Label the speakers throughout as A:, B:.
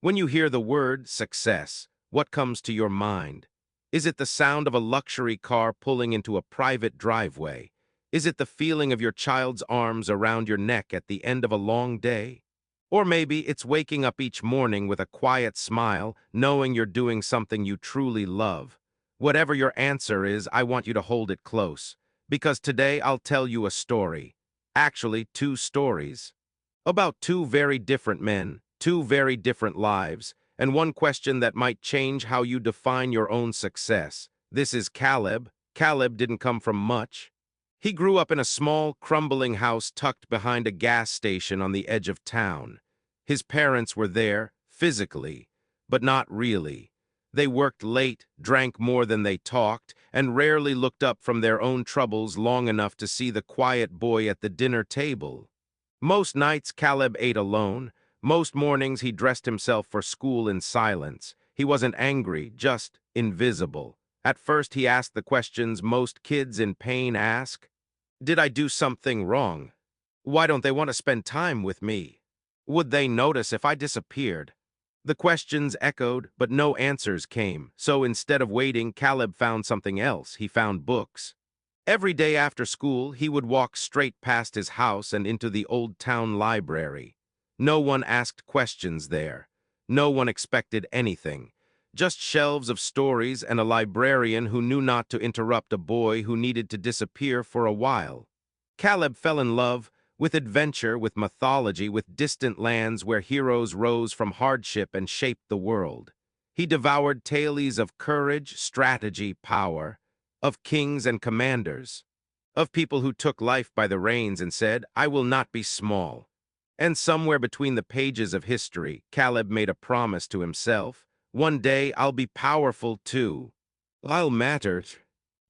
A: When you hear the word success, what comes to your mind? Is it the sound of a luxury car pulling into a private driveway? Is it the feeling of your child's arms around your neck at the end of a long day? Or maybe it's waking up each morning with a quiet smile, knowing you're doing something you truly love. Whatever your answer is, I want you to hold it close, because today I'll tell you a story. Actually, two stories. About two very different men, two very different lives, and one question that might change how you define your own success. This is Caleb. Caleb didn't come from much. He grew up in a small, crumbling house tucked behind a gas station on the edge of town. His parents were there, physically, but not really. They worked late, drank more than they talked, and rarely looked up from their own troubles long enough to see the quiet boy at the dinner table. Most nights Caleb ate alone. Most mornings he dressed himself for school in silence. He wasn't angry, just invisible. At first he asked the questions most kids in pain ask. Did I do something wrong? Why don't they want to spend time with me? Would they notice if I disappeared? The questions echoed, but no answers came. So instead of waiting, Caleb found something else. He found books. Every day after school, he would walk straight past his house and into the old town library. No one asked questions there. No one expected anything. Just shelves of stories and a librarian who knew not to interrupt a boy who needed to disappear for a while. Caleb fell in love with adventure, with mythology, with distant lands where heroes rose from hardship and shaped the world. He devoured tales of courage, strategy, power, of kings and commanders, of people who took life by the reins and said, I will not be small. And somewhere between the pages of history, Caleb made a promise to himself. One day I'll be powerful too. I'll matter.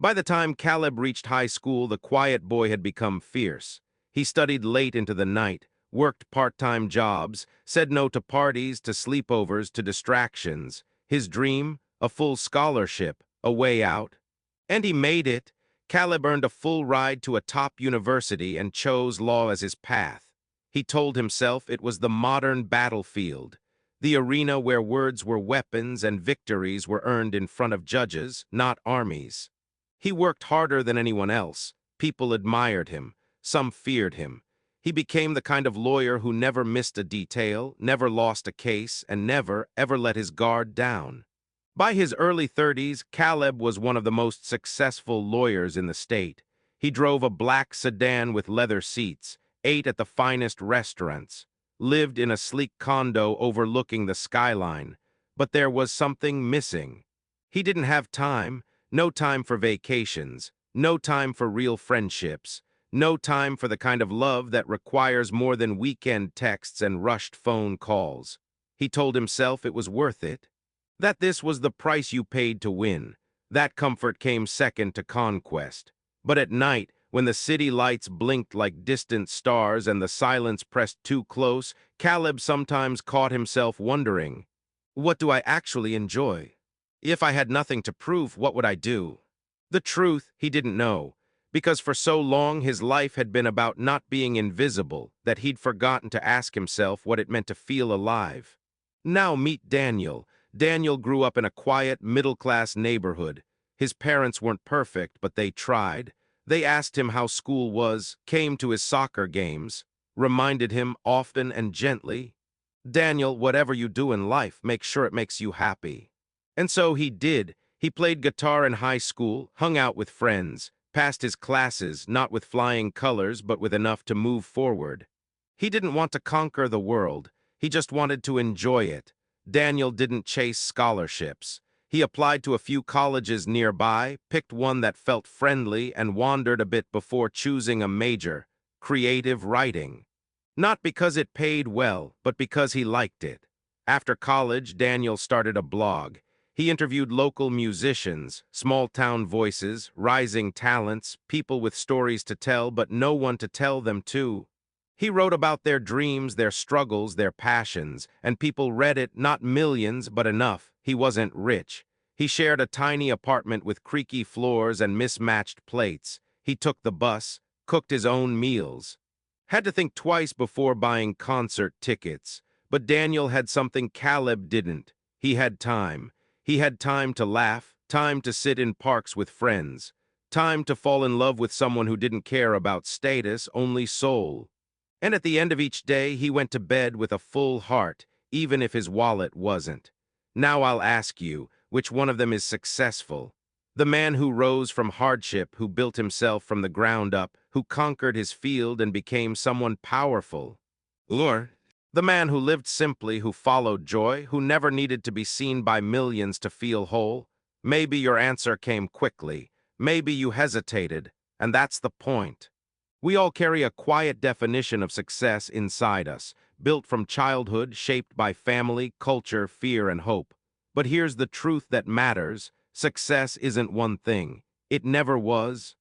A: By the time Caleb reached high school, the quiet boy had become fierce. He studied late into the night, worked part-time jobs, said no to parties, to sleepovers, to distractions. His dream, a full scholarship, a way out. And he made it. Caleb earned a full ride to a top university and chose law as his path. He told himself it was the modern battlefield, the arena where words were weapons and victories were earned in front of judges, not armies. He worked harder than anyone else. People admired him. Some feared him. He became the kind of lawyer who never missed a detail, never lost a case, and never, ever let his guard down. By his early 30s, Caleb was one of the most successful lawyers in the state. He drove a black sedan with leather seats, ate at the finest restaurants, lived in a sleek condo overlooking the skyline. But there was something missing. He didn't have time, no time for vacations, no time for real friendships, no time for the kind of love that requires more than weekend texts and rushed phone calls. He told himself it was worth it, that this was the price you paid to win. That comfort came second to conquest. But at night, when the city lights blinked like distant stars and the silence pressed too close, Caleb sometimes caught himself wondering, what do I actually enjoy? If I had nothing to prove, what would I do? The truth, he didn't know, because for so long his life had been about not being invisible that he'd forgotten to ask himself what it meant to feel alive. Now meet Daniel. Daniel grew up in a quiet, middle-class neighborhood. His parents weren't perfect, but they tried. They asked him how school was, came to his soccer games, reminded him often and gently, Daniel, whatever you do in life, make sure it makes you happy. And so he did. He played guitar in high school, hung out with friends, passed his classes, not with flying colors, but with enough to move forward. He didn't want to conquer the world. He just wanted to enjoy it. Daniel didn't chase scholarships. He applied to a few colleges nearby, picked one that felt friendly, and wandered a bit before choosing a major, creative writing. Not because it paid well, but because he liked it. After college, Daniel started a blog. He interviewed local musicians, small-town voices, rising talents, people with stories to tell but no one to tell them to. He wrote about their dreams, their struggles, their passions, and people read it, not millions, but enough. He wasn't rich. He shared a tiny apartment with creaky floors and mismatched plates. He took the bus, cooked his own meals. Had to think twice before buying concert tickets. But Daniel had something Caleb didn't. He had time. He had time to laugh, time to sit in parks with friends, time to fall in love with someone who didn't care about status, only soul. And at the end of each day, he went to bed with a full heart, even if his wallet wasn't. Now I'll ask you, which one of them is successful? The man who rose from hardship, who built himself from the ground up, who conquered his field and became someone powerful? Or the man who lived simply, who followed joy, who never needed to be seen by millions to feel whole? Maybe your answer came quickly. Maybe you hesitated, and that's the point. We all carry a quiet definition of success inside us, built from childhood, shaped by family, culture, fear, and hope. But here's the truth that matters. Success isn't one thing. It never was.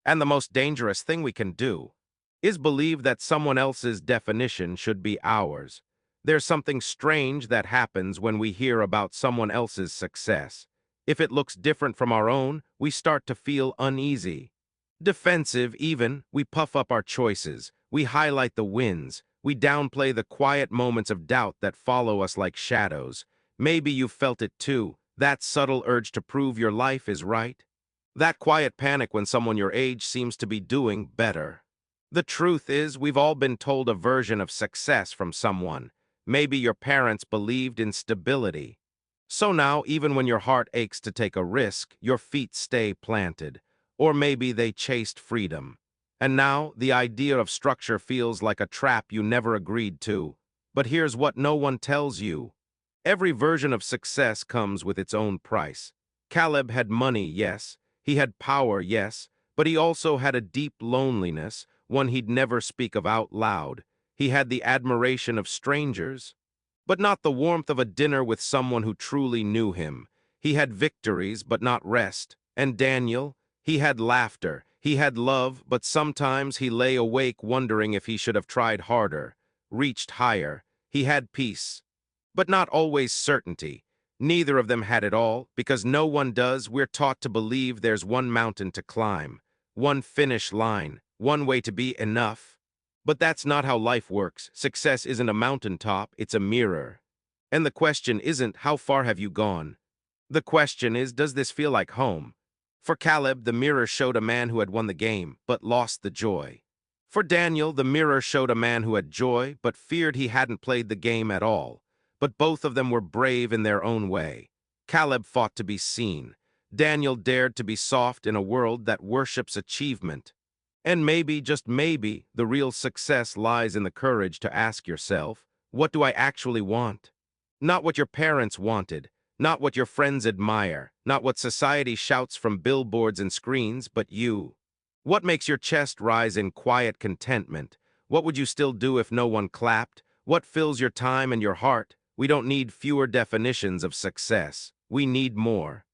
A: And the most dangerous thing we can do is believe that someone else's definition should be ours. There's something strange that happens when we hear about someone else's success. If it looks different from our own, we start to feel uneasy. Defensive even, we puff up our choices, we highlight the wins, we downplay the quiet moments of doubt that follow us like shadows. Maybe you've felt it too, that subtle urge to prove your life is right. That quiet panic when someone your age seems to be doing better. The truth is, we've all been told a version of success from someone. Maybe your parents believed in stability. So now, even when your heart aches to take a risk, your feet stay planted. Or maybe they chased freedom. And now, the idea of structure feels like a trap you never agreed to. But here's what no one tells you. Every version of success comes with its own price. Caleb had money, yes. He had power, yes. But he also had a deep loneliness, one he'd never speak of out loud. He had the admiration of strangers, but not the warmth of a dinner with someone who truly knew him. He had victories, but not rest. And Daniel? He had laughter, he had love, but sometimes he lay awake wondering if he should have tried harder, reached higher. He had peace, but not always certainty. Neither of them had it all, because no one does. We're taught to believe there's one mountain to climb, one finish line, one way to be enough. But that's not how life works. Success isn't a mountaintop, it's a mirror. And the question isn't, how far have you gone? The question is, does this feel like home? For Caleb, the mirror showed a man who had won the game, but lost the joy. For Daniel, the mirror showed a man who had joy, but feared he hadn't played the game at all. But both of them were brave in their own way. Caleb fought to be seen. Daniel dared to be soft in a world that worships achievement. And maybe, just maybe, the real success lies in the courage to ask yourself, what do I actually want? Not what your parents wanted, not what your friends admire, not what society shouts from billboards and screens, but you. What makes your chest rise in quiet contentment? What would you still do if no one clapped? What fills your time and your heart? We don't need fewer definitions of success. We need more.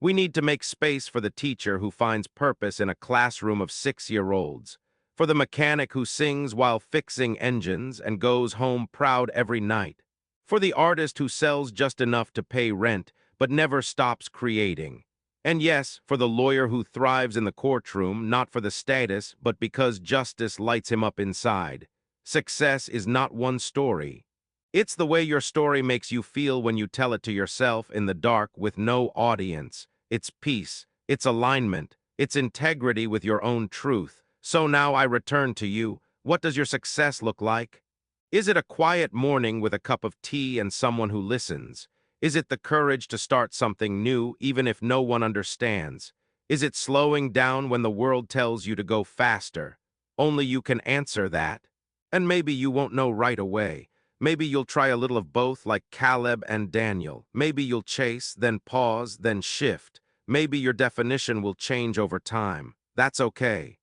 A: We need to make space for the teacher who finds purpose in a classroom of 6-year-olds, for the mechanic who sings while fixing engines and goes home proud every night, for the artist who sells just enough to pay rent but never stops creating. And yes, for the lawyer who thrives in the courtroom, not for the status, but because justice lights him up inside. Success is not one story. It's the way your story makes you feel when you tell it to yourself in the dark with no audience. It's peace, it's alignment, it's integrity with your own truth. So now I return to you. What does your success look like? Is it a quiet morning with a cup of tea and someone who listens? Is it the courage to start something new even if no one understands? Is it slowing down when the world tells you to go faster? Only you can answer that. And maybe you won't know right away. Maybe you'll try a little of both like Caleb and Daniel. Maybe you'll chase, then pause, then shift. Maybe your definition will change over time. That's okay.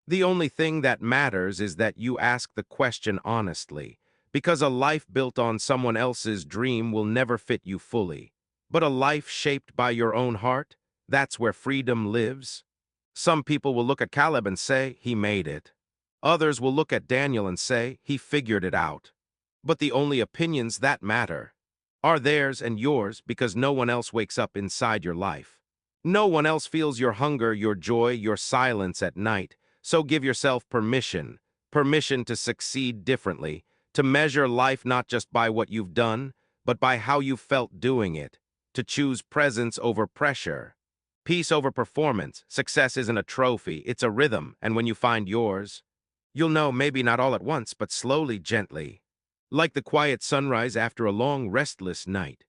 A: The only thing that matters is that you ask the question honestly, because a life built on someone else's dream will never fit you fully. But a life shaped by your own heart, that's where freedom lives. Some people will look at Caleb and say, he made it. Others will look at Daniel and say, he figured it out. But the only opinions that matter are theirs and yours, because no one else wakes up inside your life. No one else feels your hunger, your joy, your silence at night. So give yourself permission to succeed differently, To measure life not just by what you've done, but by how you felt doing it. To choose presence over pressure. Peace over performance. Success isn't a trophy, it's a rhythm, and when you find yours, you'll know, maybe not all at once, but slowly, gently. Like the quiet sunrise after a long, restless night.